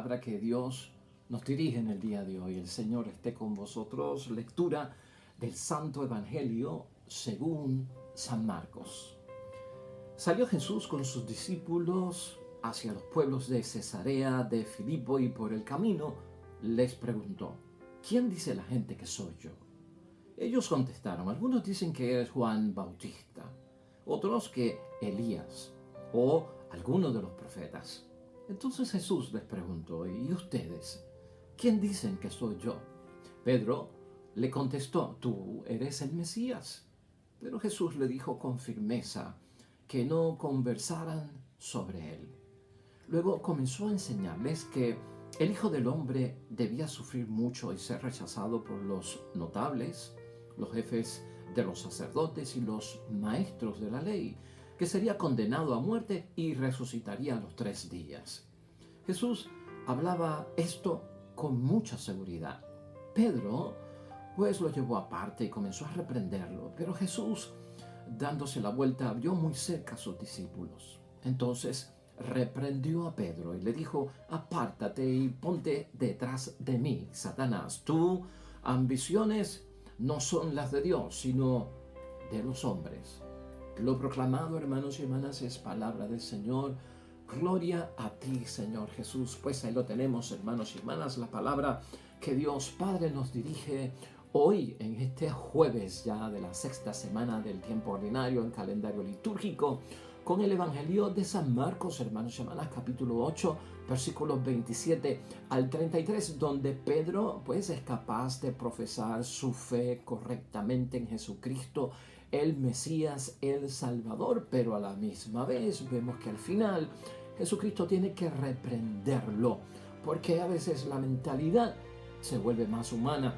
palabra que Dios nos dirige en el día de hoy. El Señor esté con vosotros. Lectura del Santo Evangelio según San Marcos. Salió Jesús con sus discípulos hacia los pueblos de Cesarea de Filipo y por el camino les preguntó: ¿quién dice la gente que soy yo? Ellos contestaron: algunos dicen que eres Juan Bautista, otros que Elías o alguno de los profetas. Entonces Jesús les preguntó: ¿y ustedes? ¿Quién dicen que soy yo? Pedro le contestó: tú eres el Mesías. Pero Jesús le dijo con firmeza que no conversaran sobre él. Luego comenzó a enseñarles que el Hijo del Hombre debía sufrir mucho y ser rechazado por los notables, los jefes de los sacerdotes y los maestros de la ley, que sería condenado a muerte y resucitaría a los 3 días. Jesús hablaba esto con mucha seguridad. Pedro, pues, lo llevó aparte y comenzó a reprenderlo, pero Jesús, dándose la vuelta, vio muy cerca a sus discípulos. Entonces reprendió a Pedro y le dijo: apártate y ponte detrás de mí, Satanás. Tus ambiciones no son las de Dios, sino de los hombres. Lo proclamado, hermanos y hermanas, es palabra del Señor. Gloria a ti, Señor Jesús. Pues ahí lo tenemos, hermanos y hermanas, la palabra que Dios Padre nos dirige hoy en este jueves ya de la 6ª semana del tiempo ordinario en calendario litúrgico, con el Evangelio de San Marcos, hermanos y hermanas, capítulo 8, versículos 27 al 33, donde Pedro pues es capaz de profesar su fe correctamente en Jesucristo, el Mesías, el Salvador, pero a la misma vez vemos que al final Jesucristo tiene que reprenderlo, porque a veces la mentalidad se vuelve más humana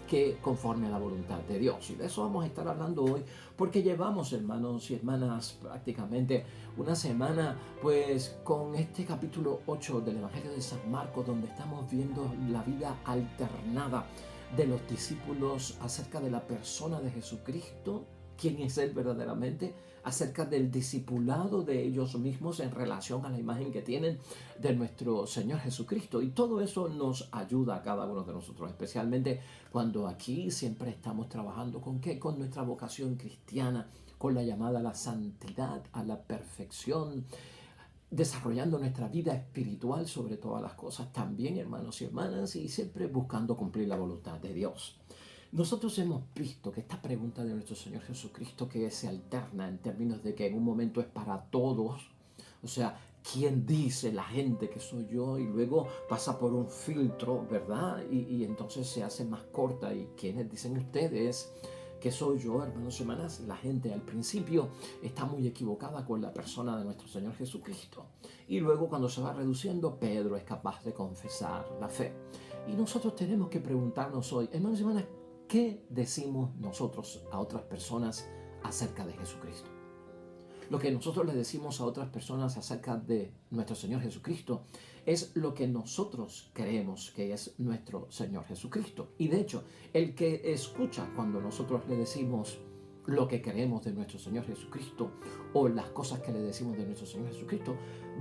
que conforme a la voluntad de Dios. Y de eso vamos a estar hablando hoy, porque llevamos, hermanos y hermanas, prácticamente una semana pues con este capítulo 8 del Evangelio de San Marcos, donde estamos viendo la vida alternada de los discípulos acerca de la persona de Jesucristo, quién es Él verdaderamente, acerca del discipulado de ellos mismos en relación a la imagen que tienen de nuestro Señor Jesucristo. Y todo eso nos ayuda a cada uno de nosotros, especialmente cuando aquí siempre estamos trabajando ¿con qué? Con nuestra vocación cristiana, con la llamada a la santidad, a la perfección, desarrollando nuestra vida espiritual sobre todas las cosas también, hermanos y hermanas, y siempre buscando cumplir la voluntad de Dios. Nosotros hemos visto que esta pregunta de nuestro Señor Jesucristo, que se alterna en términos de que en un momento es para todos, o sea, ¿quién dice la gente que soy yo? Y luego pasa por un filtro, ¿verdad? Y entonces se hace más corta. ¿Y quiénes dicen ustedes que soy yo, hermanos y hermanas? La gente al principio está muy equivocada con la persona de nuestro Señor Jesucristo. Y luego, cuando se va reduciendo, Pedro es capaz de confesar la fe. Y nosotros tenemos que preguntarnos hoy, hermanos y hermanas, ¿qué decimos nosotros a otras personas acerca de Jesucristo? Lo que nosotros le decimos a otras personas acerca de nuestro Señor Jesucristo es lo que nosotros creemos que es nuestro Señor Jesucristo. Y de hecho, el que escucha cuando nosotros le decimos lo que creemos de nuestro Señor Jesucristo o las cosas que le decimos de nuestro Señor Jesucristo,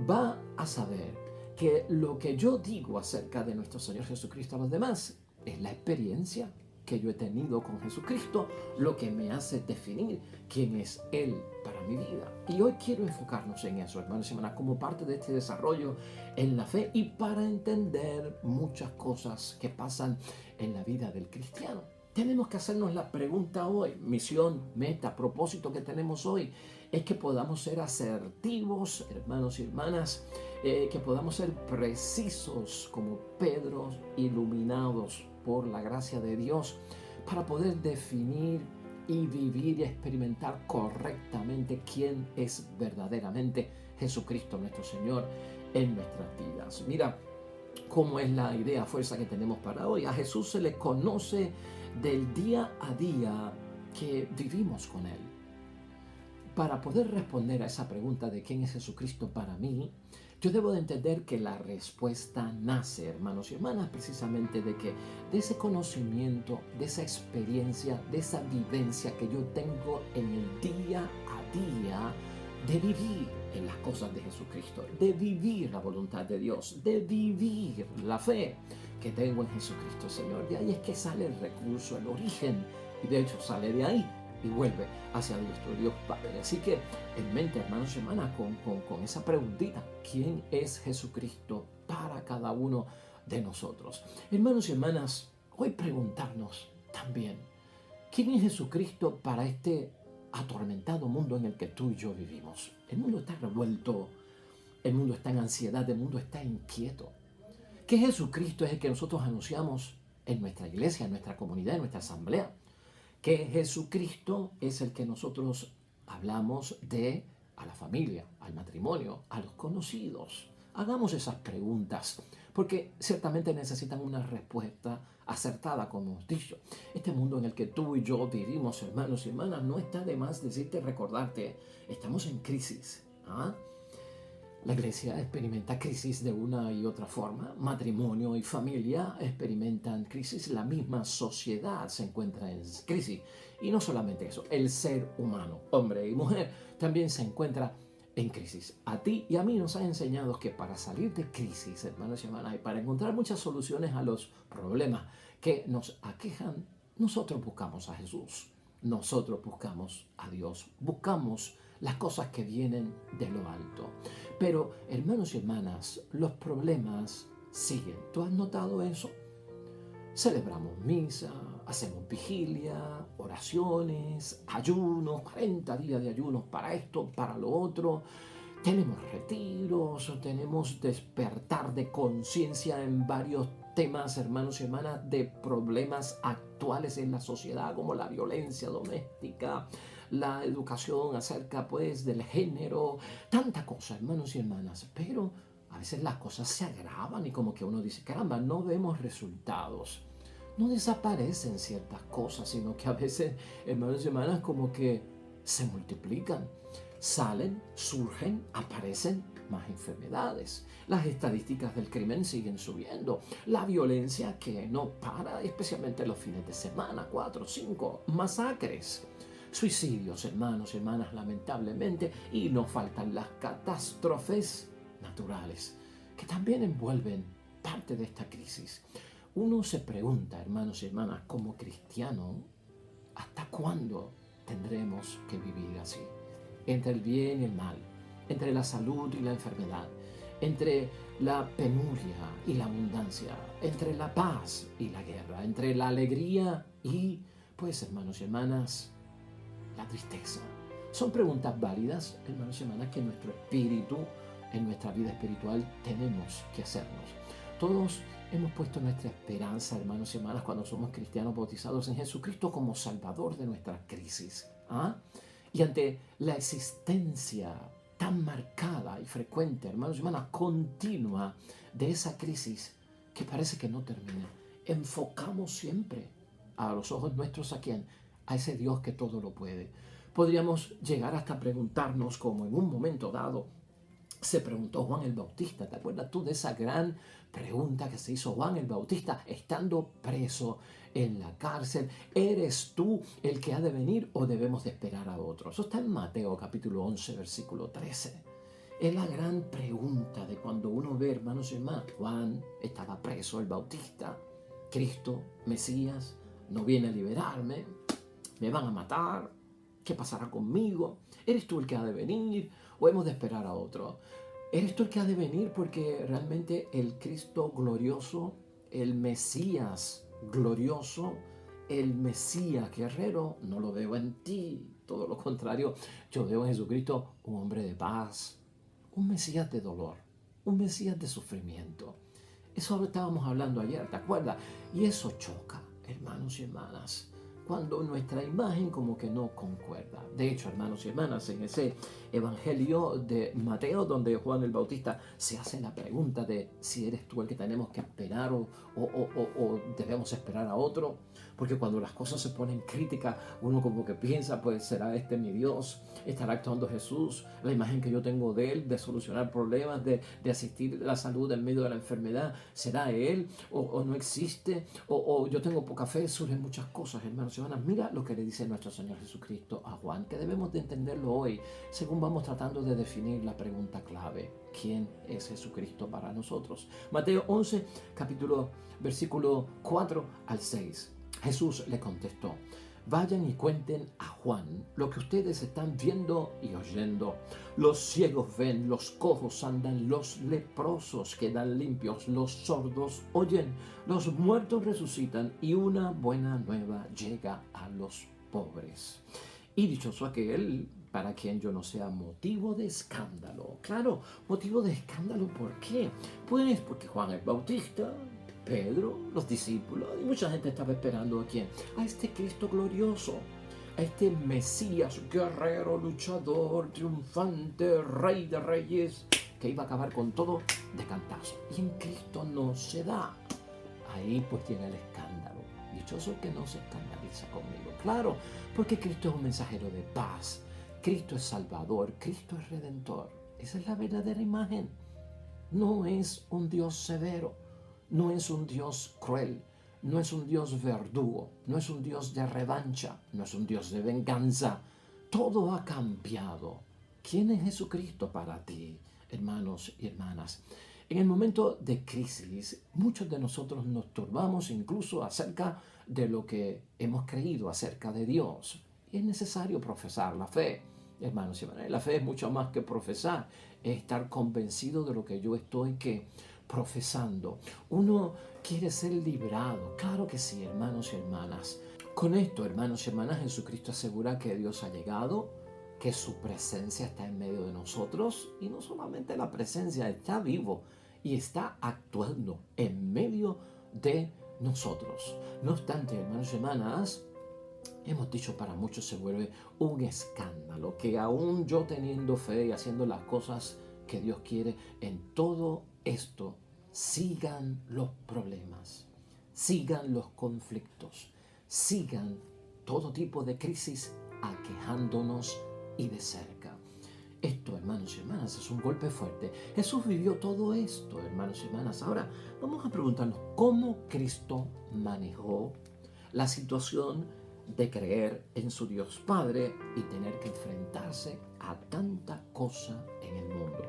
va a saber que lo que yo digo acerca de nuestro Señor Jesucristo a los demás es la experiencia que yo he tenido con Jesucristo, lo que me hace definir quién es Él para mi vida. Y hoy quiero enfocarnos en eso, hermanos y hermanas, como parte de este desarrollo en la fe y para entender muchas cosas que pasan en la vida del cristiano. Tenemos que hacernos la pregunta hoy, misión, meta, propósito que tenemos hoy, es que podamos ser asertivos, hermanos y hermanas, que podamos ser precisos como Pedro, iluminados por la gracia de Dios, para poder definir y vivir y experimentar correctamente quién es verdaderamente Jesucristo nuestro Señor en nuestras vidas. Mira cómo es la idea, fuerza que tenemos para hoy. A Jesús se le conoce del día a día que vivimos con Él. Para poder responder a esa pregunta de quién es Jesucristo para mí, yo debo de entender que la respuesta nace, hermanos y hermanas, precisamente de ese conocimiento, de esa experiencia, de esa vivencia que yo tengo en el día a día de vivir en las cosas de Jesucristo, de vivir la voluntad de Dios, de vivir la fe que tengo en Jesucristo, Señor. De ahí es que sale el recurso, el origen, y de hecho sale de ahí y vuelve hacia nuestro Dios Padre. Así que en mente, hermanos y hermanas, con esa preguntita, ¿quién es Jesucristo para cada uno de nosotros? Hermanos y hermanas, hoy preguntarnos también, ¿quién es Jesucristo para este atormentado mundo en el que tú y yo vivimos? El mundo está revuelto, el mundo está en ansiedad, el mundo está inquieto. ¿Qué Jesucristo es el que nosotros anunciamos en nuestra iglesia, en nuestra comunidad, en nuestra asamblea? ¿Qué Jesucristo es el que nosotros hablamos de a la familia, al matrimonio, a los conocidos? Hagamos esas preguntas, porque ciertamente necesitan una respuesta acertada, como hemos dicho. Este mundo en el que tú y yo vivimos, hermanos y hermanas, no está de más decirte, recordarte, estamos en crisis. ¿Ah? La iglesia experimenta crisis de una y otra forma. Matrimonio y familia experimentan crisis. La misma sociedad se encuentra en crisis. Y no solamente eso, el ser humano, hombre y mujer, también se encuentra en crisis. A ti y a mí nos han enseñado que para salir de crisis, hermanos y hermanas, y para encontrar muchas soluciones a los problemas que nos aquejan, nosotros buscamos a Jesús. Nosotros buscamos a Dios. Buscamos las cosas que vienen de lo alto. Pero, hermanos y hermanas, los problemas siguen. ¿Tú has notado eso? Celebramos misa, hacemos vigilia, oraciones, ayunos, 40 días de ayunos para esto, para lo otro. Tenemos retiros, tenemos despertar de conciencia en varios temas, hermanos y hermanas, de problemas actuales en la sociedad, como la violencia doméstica, la educación acerca pues del género, tanta cosa, hermanos y hermanas. Pero a veces las cosas se agravan y como que uno dice, caramba, no vemos resultados. No desaparecen ciertas cosas, sino que a veces, hermanos y hermanas, como que se multiplican. Salen, surgen, aparecen más enfermedades. Las estadísticas del crimen siguen subiendo. La violencia que no para, especialmente los fines de semana, 4, 5, masacres. Suicidios, hermanos y hermanas, lamentablemente. Y no faltan las catástrofes naturales que también envuelven parte de esta crisis. Uno se pregunta, hermanos y hermanas, como cristiano, ¿hasta cuándo tendremos que vivir así? Entre el bien y el mal, entre la salud y la enfermedad, entre la penuria y la abundancia, entre la paz y la guerra, entre la alegría y, pues, hermanos y hermanas, la tristeza. Son preguntas válidas, hermanos y hermanas, que en nuestro espíritu, en nuestra vida espiritual, tenemos que hacernos. Todos hemos puesto nuestra esperanza, hermanos y hermanas, cuando somos cristianos bautizados en Jesucristo como Salvador de nuestra crisis. ¿Ah? Y ante la existencia tan marcada y frecuente, hermanos y hermanas, continua de esa crisis que parece que no termina, enfocamos siempre a los ojos nuestros a quién, a ese Dios que todo lo puede. Podríamos llegar hasta preguntarnos, como en un momento dado se preguntó Juan el Bautista. ¿Te acuerdas tú de esa gran pregunta que se hizo Juan el Bautista estando preso en la cárcel? ¿Eres tú el que ha de venir o debemos de esperar a otros? Eso está en Mateo capítulo 11, versículo 13. Es la gran pregunta de cuando uno ve, hermanos y hermanas, Juan estaba preso, el Bautista, Cristo, Mesías, no viene a liberarme, me van a matar, ¿qué pasará conmigo? ¿Eres tú el que ha de venir o hemos de esperar a otro? ¿Eres tú el que ha de venir? Porque realmente el Cristo glorioso, el Mesías glorioso, el Mesías guerrero, no lo veo en ti. Todo lo contrario, yo veo en Jesucristo un hombre de paz, un Mesías de dolor, un Mesías de sufrimiento. Eso lo estábamos hablando ayer, ¿te acuerdas? Y eso choca, hermanos y hermanas, cuando nuestra imagen como que no concuerda. De hecho, hermanos y hermanas, en ese Evangelio de Mateo, donde Juan el Bautista se hace la pregunta de si eres tú el que tenemos que esperar o debemos esperar a otro, porque cuando las cosas se ponen críticas, uno como que piensa, pues será este mi Dios, estará actuando Jesús, la imagen que yo tengo de Él, de solucionar problemas, de asistir a la salud en medio de la enfermedad, ¿será Él o no existe? O yo tengo poca fe, surgen muchas cosas, hermanos y y hermanas, mira lo que le dice nuestro Señor Jesucristo a Juan, que debemos de entenderlo hoy, según vamos tratando de definir la pregunta clave: ¿quién es Jesucristo para nosotros? Mateo 11, versículo 4 al 6. Jesús le contestó: vayan y cuenten a Juan lo que ustedes están viendo y oyendo. Los ciegos ven, los cojos andan, los leprosos quedan limpios, los sordos oyen, los muertos resucitan y una buena nueva llega a los pobres. Y dichoso aquel para quien yo no sea motivo de escándalo. Claro, motivo de escándalo, ¿por qué? Pues porque Juan el Bautista, Pedro, los discípulos y mucha gente estaba esperando ¿a quién? A este Cristo glorioso, a este Mesías, guerrero, luchador, triunfante, rey de reyes, que iba a acabar con todo de cantazo. Y en Cristo no se da. Ahí pues tiene el escándalo. Dichoso el que no se escandaliza conmigo. Claro, porque Cristo es un mensajero de paz. Cristo es Salvador, Cristo es Redentor. Esa es la verdadera imagen. No es un Dios severo. No es un Dios cruel, no es un Dios verdugo, no es un Dios de revancha, no es un Dios de venganza. Todo ha cambiado. ¿Quién es Jesucristo para ti, hermanos y hermanas? En el momento de crisis, muchos de nosotros nos turbamos incluso acerca de lo que hemos creído acerca de Dios. Y es necesario profesar la fe, hermanos y hermanas. La fe es mucho más que profesar, es estar convencido de lo que yo estoy profesando. Uno quiere ser librado. Claro que sí, hermanos y hermanas. Con esto, hermanos y hermanas, Jesucristo asegura que Dios ha llegado, que su presencia está en medio de nosotros, y no solamente la presencia, está vivo y está actuando en medio de nosotros. No obstante, hermanos y hermanas, hemos dicho, para muchos se vuelve un escándalo que aún yo teniendo fe y haciendo las cosas que Dios quiere, en todo esto sigan los problemas, sigan los conflictos, sigan todo tipo de crisis aquejándonos y de cerca. Esto, hermanos y hermanas, es un golpe fuerte. Jesús vivió todo esto, hermanos y hermanas. Ahora vamos a preguntarnos cómo Cristo manejó la situación de creer en su Dios Padre y tener que enfrentarse a tanta cosa en el mundo.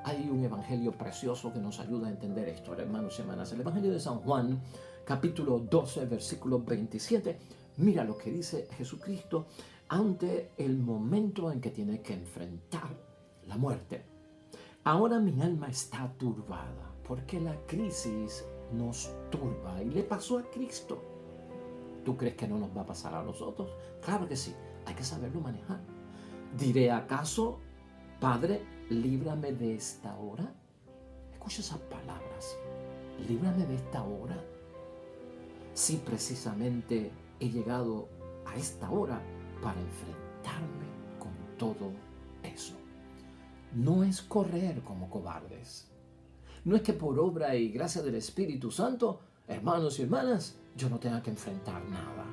Hay un evangelio precioso que nos ayuda a entender esto, hermanos y hermanas. El evangelio de San Juan, capítulo 12, versículo 27. Mira lo que dice Jesucristo ante el momento en que tiene que enfrentar la muerte. Ahora mi alma está turbada, porque la crisis nos turba y le pasó a Cristo. ¿Tú crees que no nos va a pasar a nosotros? Claro que sí, hay que saberlo manejar. ¿Diré acaso, Padre, líbrame de esta hora? Escucha esas palabras. Líbrame de esta hora. Sí, precisamente he llegado a esta hora para enfrentarme con todo eso. No es correr como cobardes. No es que por obra y gracia del Espíritu Santo, hermanos y hermanas, yo no tenga que enfrentar nada.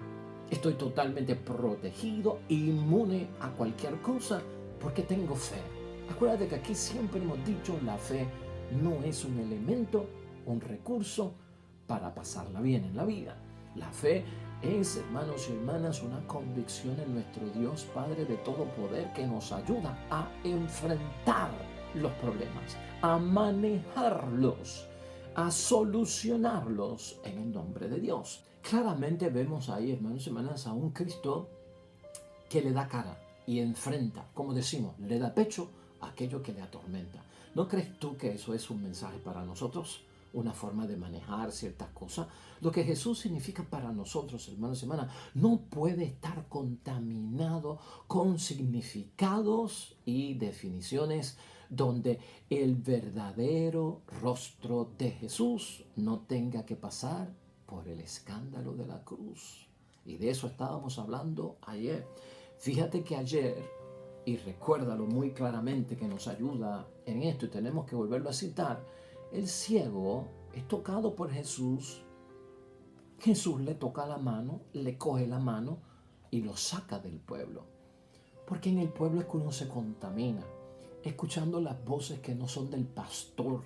Estoy totalmente protegido, inmune a cualquier cosa, porque tengo fe. Acuérdate que aquí siempre hemos dicho, la fe no es un elemento, un recurso para pasarla bien en la vida. La fe es, hermanos y hermanas, una convicción en nuestro Dios Padre de todo poder que nos ayuda a enfrentar los problemas, a manejarlos, a solucionarlos en el nombre de Dios. Claramente vemos ahí, hermanos y hermanas, a un Cristo que le da cara y enfrenta, como decimos, le da pecho a aquello que le atormenta. ¿No crees tú que eso es un mensaje para nosotros? Una forma de manejar ciertas cosas. Lo que Jesús significa para nosotros, hermanos y hermanas, no puede estar contaminado con significados y definiciones donde el verdadero rostro de Jesús no tenga que pasar por el escándalo de la cruz. Y de eso estábamos hablando ayer. Fíjate que ayer, y recuérdalo muy claramente que nos ayuda en esto y tenemos que volverlo a citar, el ciego es tocado por Jesús. Jesús le toca la mano, le coge la mano y lo saca del pueblo. Porque en el pueblo es que uno se contamina, escuchando las voces que no son del pastor,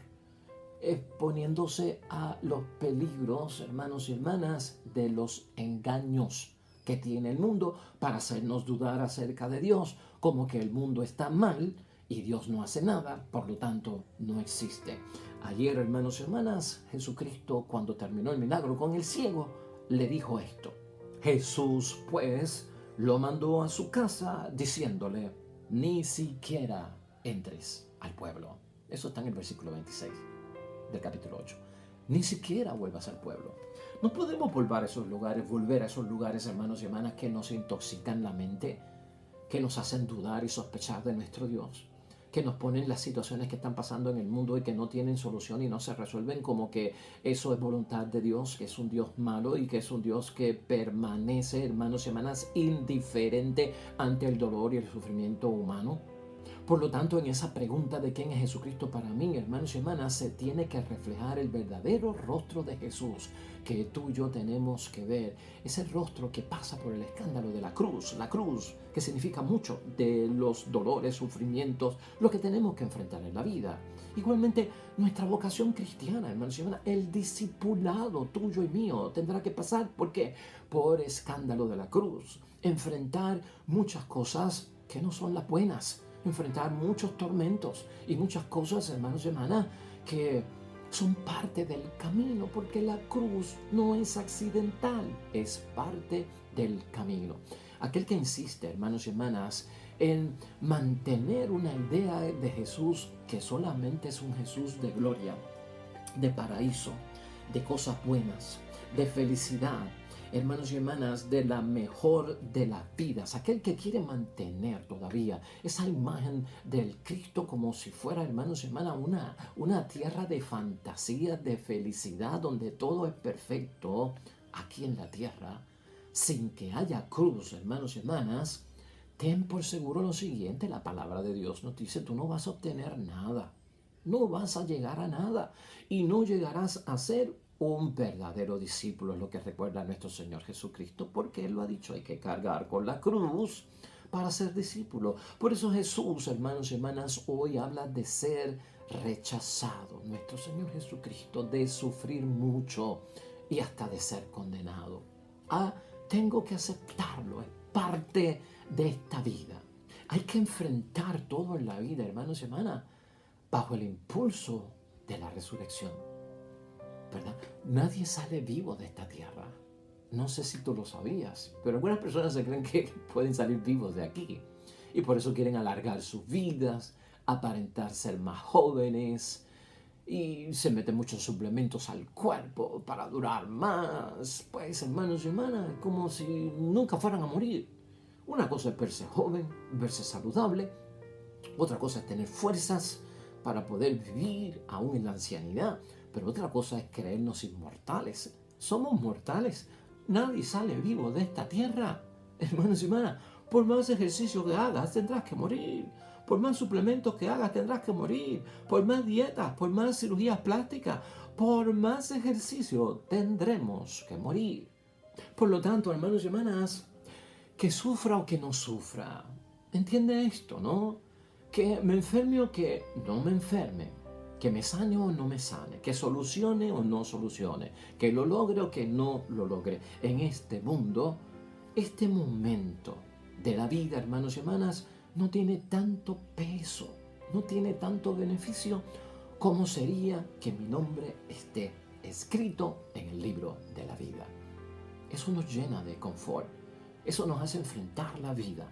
exponiéndose a los peligros, hermanos y hermanas, de los engaños que tiene el mundo para hacernos dudar acerca de Dios, como que el mundo está mal y Dios no hace nada, por lo tanto no existe. Ayer, hermanos y hermanas, Jesucristo, cuando terminó el milagro con el ciego, le dijo esto. Jesús, pues, lo mandó a su casa diciéndole, ni siquiera entres al pueblo. Eso está en el versículo 26 del capítulo 8. Ni siquiera vuelvas al pueblo. No podemos volver a esos lugares, hermanos y hermanas, que nos intoxican la mente, que nos hacen dudar y sospechar de nuestro Dios, que nos ponen las situaciones que están pasando en el mundo y que no tienen solución y no se resuelven, como que eso es voluntad de Dios, que es un Dios malo y que es un Dios que permanece, hermanos y hermanas, indiferente ante el dolor y el sufrimiento humano. Por lo tanto, en esa pregunta de quién es Jesucristo para mí, hermanos y hermanas, se tiene que reflejar el verdadero rostro de Jesús que tú y yo tenemos que ver. Ese rostro que pasa por el escándalo de la cruz que significa mucho de los dolores, sufrimientos, lo que tenemos que enfrentar en la vida. Igualmente, nuestra vocación cristiana, hermanos y hermanas, el discipulado tuyo y mío tendrá que pasar, ¿por qué? Por escándalo de la cruz. Enfrentar muchas cosas que no son las buenas. Enfrentar muchos tormentos y muchas cosas, hermanos y hermanas, que son parte del camino, porque la cruz no es accidental, es parte del camino. Aquel que insiste, hermanos y hermanas, en mantener una idea de Jesús que solamente es un Jesús de gloria, de paraíso, de cosas buenas, de felicidad, hermanos y hermanas, de la mejor de las vidas, aquel que quiere mantener todavía esa imagen del Cristo como si fuera, hermanos y hermanas, una tierra de fantasía, de felicidad, donde todo es perfecto aquí en la tierra, sin que haya cruz, hermanos y hermanas. Ten por seguro lo siguiente, la palabra de Dios nos dice, tú no vas a obtener nada, no vas a llegar a nada y no llegarás a ser un verdadero discípulo, es lo que recuerda nuestro Señor Jesucristo, porque Él lo ha dicho, hay que cargar con la cruz para ser discípulo. Por eso Jesús, hermanos y hermanas, hoy habla de ser rechazado, nuestro Señor Jesucristo, de sufrir mucho y hasta de ser condenado. Tengo que aceptarlo, es parte de esta vida. Hay que enfrentar todo en la vida, hermanos y hermanas, bajo el impulso de la resurrección, ¿verdad? Nadie sale vivo de esta tierra. No sé si tú lo sabías, pero algunas personas se creen que pueden salir vivos de aquí y por eso quieren alargar sus vidas, aparentar ser más jóvenes y se meten muchos suplementos al cuerpo para durar más. Pues, hermanos y hermanas, como si nunca fueran a morir. Una cosa es verse joven, verse saludable. Otra cosa es tener fuerzas para poder vivir aún en la ancianidad. Pero otra cosa es creernos inmortales. Somos mortales. Nadie sale vivo de esta tierra. Hermanos y hermanas, por más ejercicio que hagas, tendrás que morir. Por más suplementos que hagas, tendrás que morir. Por más dietas, por más cirugías plásticas, por más ejercicio, tendremos que morir. Por lo tanto, hermanos y hermanas, que sufra o que no sufra, entiende esto, ¿no? Que me enferme o que no me enferme, que me sane o no me sane, que solucione o no solucione, que lo logre o que no lo logre. En este mundo, este momento de la vida, hermanos y hermanas, no tiene tanto peso, no tiene tanto beneficio como sería que mi nombre esté escrito en el libro de la vida. Eso nos llena de confort, eso nos hace enfrentar la vida.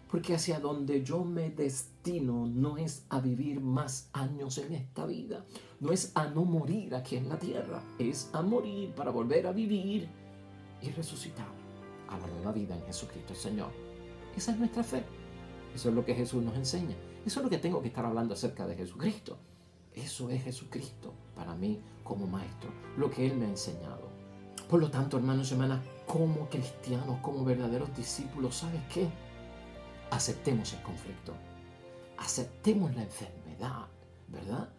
Porque hacia donde yo me destino no es a vivir más años en esta vida, no es a no morir aquí en la tierra, es a morir para volver a vivir y resucitar a la nueva vida en Jesucristo el Señor. Esa es nuestra fe, eso es lo que Jesús nos enseña, eso es lo que tengo que estar hablando acerca de Jesucristo. Eso es Jesucristo para mí como maestro, lo que Él me ha enseñado. Por lo tanto, hermanos y hermanas, como cristianos, como verdaderos discípulos, ¿sabes qué? Aceptemos el conflicto, aceptemos la enfermedad, ¿verdad?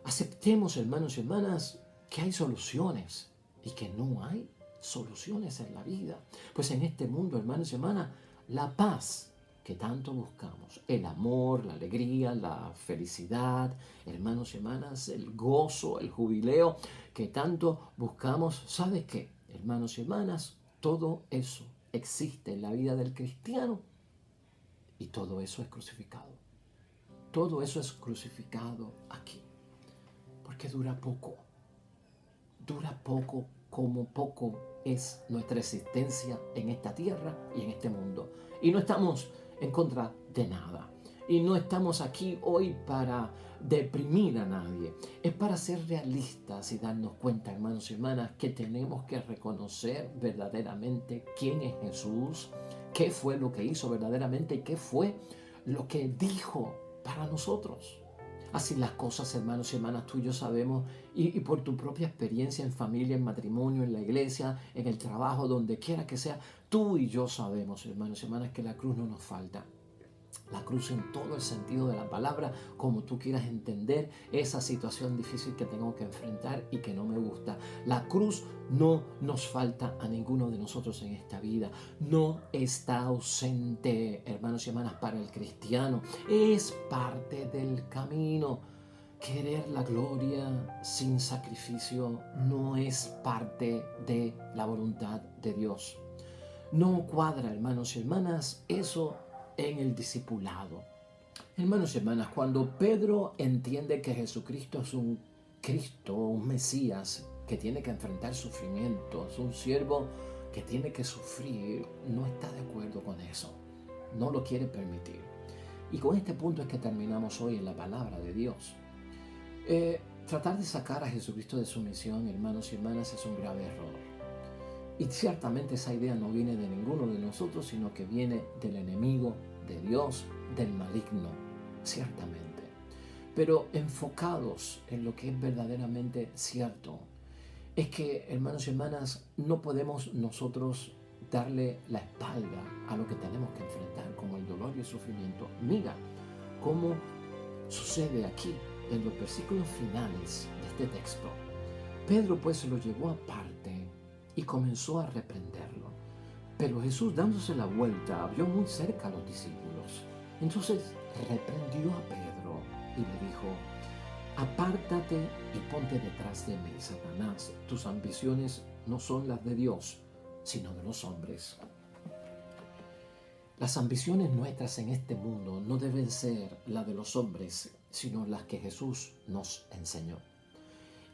Aceptemos, hermanos y hermanas, que hay soluciones y que no hay soluciones en la vida. Pues en este mundo, hermanos y hermanas, la paz que tanto buscamos, el amor, la alegría, la felicidad, hermanos y hermanas, el gozo, el jubileo que tanto buscamos, ¿sabes qué? Hermanos y hermanas, todo eso existe en la vida del cristiano y todo eso es crucificado. Todo eso es crucificado aquí, porque dura poco como poco es nuestra existencia en esta tierra y en este mundo. Y no estamos en contra de nada. Y no estamos aquí hoy para deprimir a nadie. Es para ser realistas y darnos cuenta, hermanos y hermanas, que tenemos que reconocer verdaderamente quién es Jesús, qué fue lo que hizo verdaderamente y qué fue lo que dijo para nosotros. Así las cosas, hermanos y hermanas, tú y yo sabemos, y por tu propia experiencia en familia, en matrimonio, en la iglesia, en el trabajo, donde quiera que sea, tú y yo sabemos, hermanos y hermanas, que la cruz no nos falta. La cruz en todo el sentido de la palabra, como tú quieras entender esa situación difícil que tengo que enfrentar y que no me gusta. La cruz no nos falta a ninguno de nosotros en esta vida. No está ausente, hermanos y hermanas, para el cristiano. Es parte del camino. Querer la gloria sin sacrificio no es parte de la voluntad de Dios. No cuadra, hermanos y hermanas, eso en el discipulado. Hermanos y hermanas, cuando Pedro entiende que Jesucristo es un Cristo, un Mesías que tiene que enfrentar sufrimientos, un siervo que tiene que sufrir, no está de acuerdo con eso. No lo quiere permitir. Y con este punto es que terminamos hoy en la palabra de Dios. Tratar de sacar a Jesucristo de su misión, hermanos y hermanas, es un grave error. Y ciertamente esa idea no viene de ninguno de nosotros, sino que viene del enemigo, de Dios, del maligno, ciertamente. Pero enfocados en lo que es verdaderamente cierto, es que, hermanos y hermanas, no podemos nosotros darle la espalda a lo que tenemos que enfrentar, como el dolor y el sufrimiento. Mira cómo sucede aquí, en los versículos finales de este texto. Pedro pues lo llevó aparte y comenzó a reprenderlo. Pero Jesús, dándose la vuelta, vio muy cerca a los discípulos. Entonces reprendió a Pedro y le dijo: apártate y ponte detrás de mí, Satanás. Tus ambiciones no son las de Dios, sino de los hombres. Las ambiciones nuestras en este mundo no deben ser las de los hombres, sino las que Jesús nos enseñó.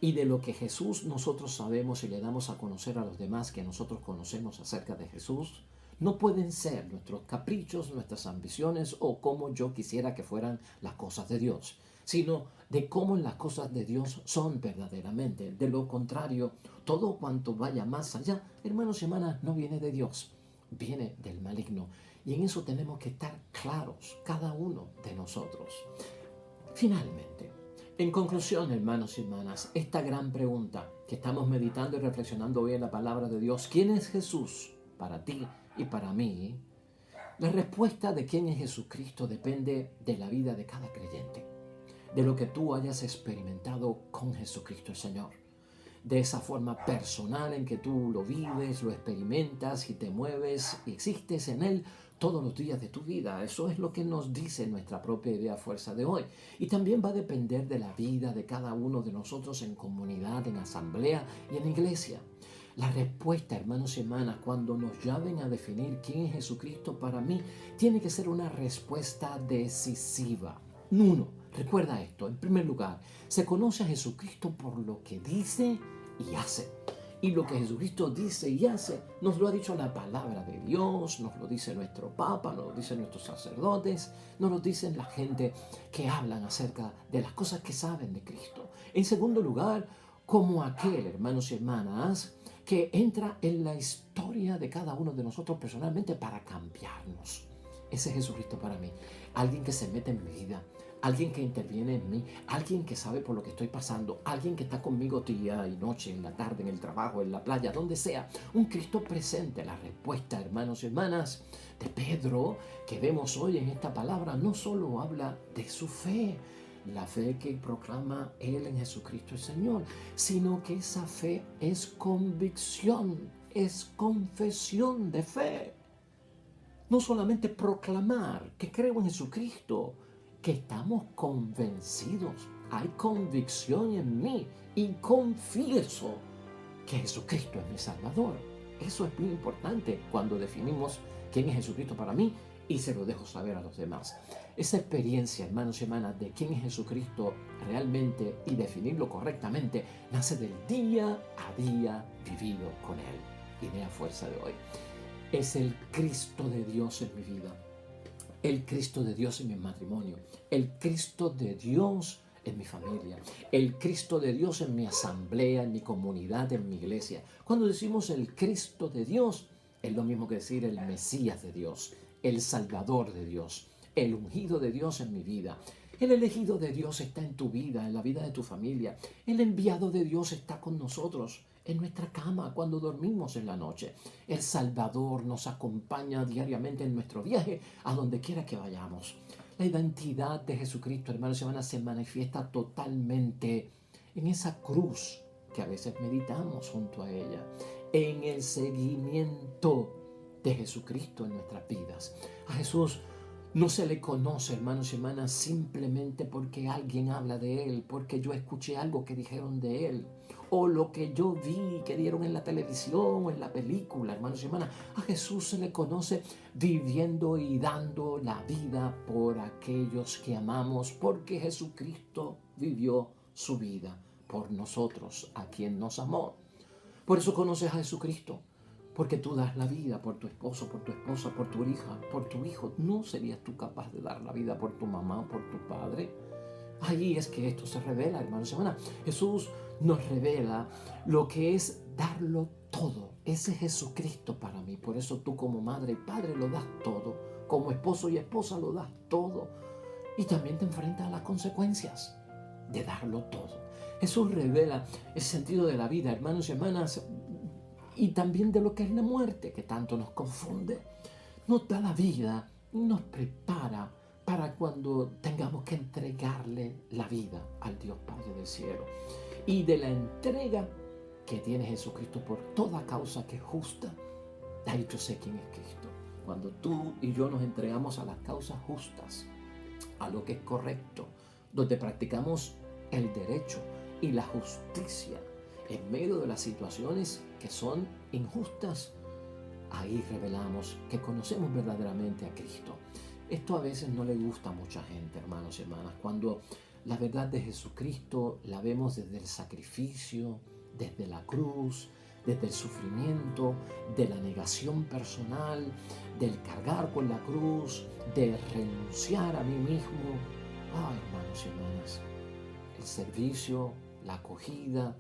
Y de lo que Jesús nosotros sabemos y le damos a conocer a los demás que nosotros conocemos acerca de Jesús, no pueden ser nuestros caprichos, nuestras ambiciones o como yo quisiera que fueran las cosas de Dios, sino de cómo las cosas de Dios son verdaderamente. De lo contrario, todo cuanto vaya más allá, hermanos y hermanas, no viene de Dios, viene del maligno. Y en eso tenemos que estar claros, cada uno de nosotros. Finalmente, en conclusión, hermanos y hermanas, esta gran pregunta que estamos meditando y reflexionando hoy en la palabra de Dios: ¿quién es Jesús para ti y para mí? La respuesta de quién es Jesucristo depende de la vida de cada creyente, de lo que tú hayas experimentado con Jesucristo el Señor, de esa forma personal en que tú lo vives, lo experimentas y te mueves y existes en Él todos los días de tu vida. Eso es lo que nos dice nuestra propia idea fuerza de hoy. Y también va a depender de la vida de cada uno de nosotros en comunidad, en asamblea y en iglesia. La respuesta, hermanos y hermanas, cuando nos llamen a definir quién es Jesucristo para mí, tiene que ser una respuesta decisiva. Uno, recuerda esto: en primer lugar, se conoce a Jesucristo por lo que dice y hace. Y lo que Jesucristo dice y hace nos lo ha dicho la palabra de Dios, nos lo dice nuestro Papa, nos lo dicen nuestros sacerdotes, nos lo dicen la gente que hablan acerca de las cosas que saben de Cristo. En segundo lugar, como aquel, hermanos y hermanas, que entra en la historia de cada uno de nosotros personalmente para cambiarnos. Ese es Jesucristo para mí. Alguien que se mete en mi vida, alguien que interviene en mí, alguien que sabe por lo que estoy pasando, alguien que está conmigo día y noche, en la tarde, en el trabajo, en la playa, donde sea. Un Cristo presente. La respuesta, hermanos y hermanas, de Pedro que vemos hoy en esta palabra no solo habla de su fe, la fe que proclama Él en Jesucristo el Señor, sino que esa fe es convicción, es confesión de fe. No solamente proclamar que creo en Jesucristo, que estamos convencidos, hay convicción en mí y confieso que Jesucristo es mi Salvador. Eso es muy importante cuando definimos quién es Jesucristo para mí y se lo dejo saber a los demás. Esa experiencia, hermanos y hermanas, de quién es Jesucristo realmente y definirlo correctamente, nace del día a día vivido con Él. Idea fuerza de hoy. Es el Cristo de Dios en mi vida, el Cristo de Dios en mi matrimonio, el Cristo de Dios en mi familia, el Cristo de Dios en mi asamblea, en mi comunidad, en mi iglesia. Cuando decimos el Cristo de Dios, es lo mismo que decir el Mesías de Dios, el Salvador de Dios, el ungido de Dios en mi vida. El elegido de Dios está en tu vida, en la vida de tu familia. El enviado de Dios está con nosotros en nuestra cama cuando dormimos en la noche. El Salvador nos acompaña diariamente en nuestro viaje a donde quiera que vayamos. La identidad de Jesucristo, hermanos y hermanas, se manifiesta totalmente en esa cruz que a veces meditamos junto a ella, en el seguimiento de Jesucristo en nuestras vidas. A Jesús no se le conoce, hermanos y hermanas, simplemente porque alguien habla de Él, porque yo escuché algo que dijeron de Él, o lo que yo vi que dieron en la televisión o en la película, hermanos y hermanas. A Jesús se le conoce viviendo y dando la vida por aquellos que amamos, porque Jesucristo vivió su vida por nosotros, a quien nos amó. Por eso conoces a Jesucristo. Porque tú das la vida por tu esposo, por tu esposa, por tu hija, por tu hijo. ¿No serías tú capaz de dar la vida por tu mamá, por tu padre? Ahí es que esto se revela, hermanos y hermanas. Jesús nos revela lo que es darlo todo. Ese es Jesucristo para mí. Por eso tú como madre y padre lo das todo. Como esposo y esposa lo das todo. Y también te enfrentas a las consecuencias de darlo todo. Jesús revela el sentido de la vida, hermanos y hermanas, y también de lo que es la muerte, que tanto nos confunde. Nos da la vida, nos prepara para cuando tengamos que entregarle la vida al Dios Padre del cielo. Y de la entrega que tiene Jesucristo por toda causa que es justa, ahí yo sé quién es Cristo. Cuando tú y yo nos entregamos a las causas justas, a lo que es correcto, donde practicamos el derecho y la justicia, en medio de las situaciones que son injustas, ahí revelamos que conocemos verdaderamente a Cristo. Esto a veces no le gusta a mucha gente, hermanos y hermanas, cuando la verdad de Jesucristo la vemos desde el sacrificio, desde la cruz, desde el sufrimiento, de la negación personal, del cargar con la cruz, de renunciar a mí mismo. Ay, hermanos y hermanas, el servicio, la acogida.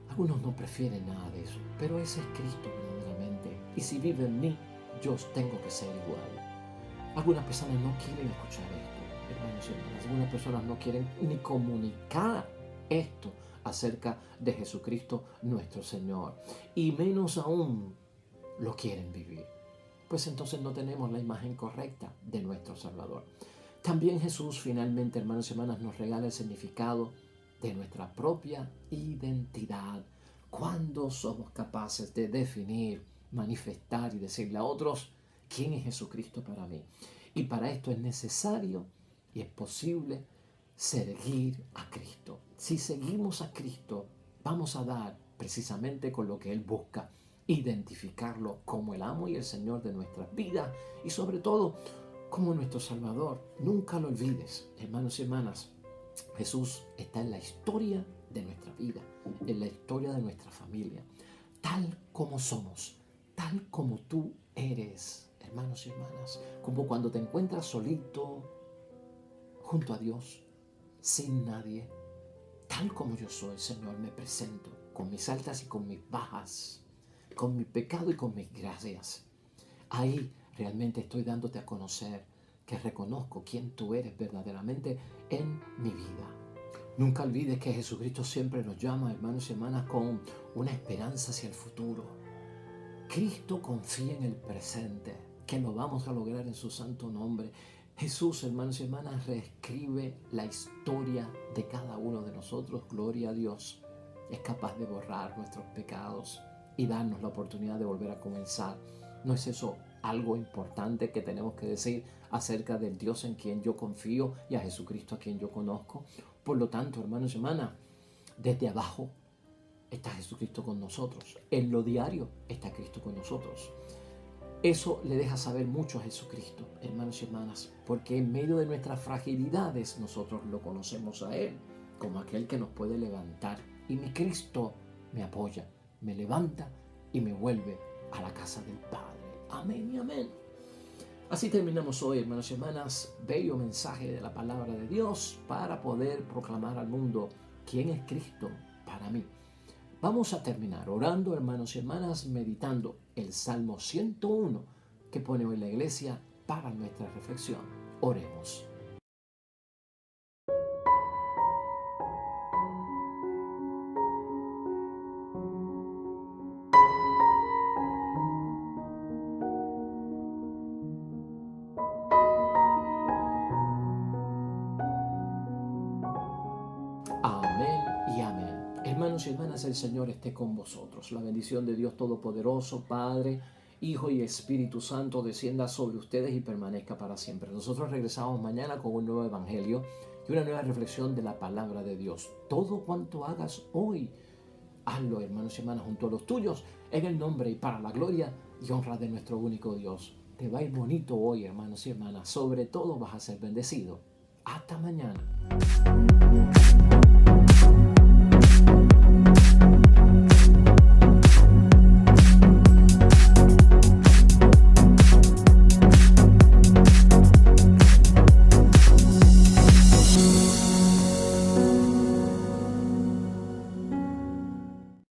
Algunos no prefieren nada de eso, pero ese es Cristo verdaderamente. Y si vive en mí, yo tengo que ser igual. Algunas personas no quieren escuchar esto, hermanos y hermanas. Algunas personas no quieren ni comunicar esto acerca de Jesucristo nuestro Señor. Y menos aún lo quieren vivir. Pues entonces no tenemos la imagen correcta de nuestro Salvador. También Jesús finalmente, hermanos y hermanas, nos regala el significado de nuestra propia identidad. Cuando somos capaces de definir, manifestar y decirle a otros quién es Jesucristo para mí. Y para esto es necesario y es posible seguir a Cristo. Si seguimos a Cristo, vamos a dar precisamente con lo que Él busca, identificarlo como el amo y el Señor de nuestras vidas y sobre todo como nuestro Salvador. Nunca lo olvides, hermanos y hermanas. Jesús está en la historia de nuestra vida, en la historia de nuestra familia, tal como somos, tal como tú eres, hermanos y hermanas, como cuando te encuentras solito, junto a Dios, sin nadie, tal como yo soy, Señor, me presento con mis altas y con mis bajas, con mi pecado y con mis gracias. Ahí realmente estoy dándote a conocer que reconozco quién tú eres verdaderamente en mi vida. Nunca olvides que Jesucristo siempre nos llama, hermanos y hermanas, con una esperanza hacia el futuro. Cristo confía en el presente, que lo vamos a lograr en su santo nombre. Jesús, hermanos y hermanas, reescribe la historia de cada uno de nosotros. Gloria a Dios. Es capaz de borrar nuestros pecados y darnos la oportunidad de volver a comenzar. ¿No es eso algo importante que tenemos que decir acerca del Dios en quien yo confío y a Jesucristo a quien yo conozco? Por lo tanto, hermanos y hermanas, desde abajo está Jesucristo con nosotros. En lo diario está Cristo con nosotros. Eso le deja saber mucho a Jesucristo, hermanos y hermanas, porque en medio de nuestras fragilidades nosotros lo conocemos a Él como aquel que nos puede levantar. Y mi Cristo me apoya, me levanta y me vuelve a la casa del Padre. Amén y amén. Así terminamos hoy, hermanos y hermanas, bello mensaje de la palabra de Dios para poder proclamar al mundo quién es Cristo para mí. Vamos a terminar orando, hermanos y hermanas, meditando el Salmo 101 que pone hoy la iglesia para nuestra reflexión. Oremos. Amén y amén. Hermanos y hermanas, el Señor esté con vosotros. La bendición de Dios Todopoderoso, Padre, Hijo y Espíritu Santo, descienda sobre ustedes y permanezca para siempre. Nosotros regresamos mañana con un nuevo evangelio y una nueva reflexión de la palabra de Dios. Todo cuanto hagas hoy, hazlo, hermanos y hermanas, junto a los tuyos, en el nombre y para la gloria y honra de nuestro único Dios. Te va a ir bonito hoy, hermanos y hermanas. Sobre todo vas a ser bendecido. Hasta mañana.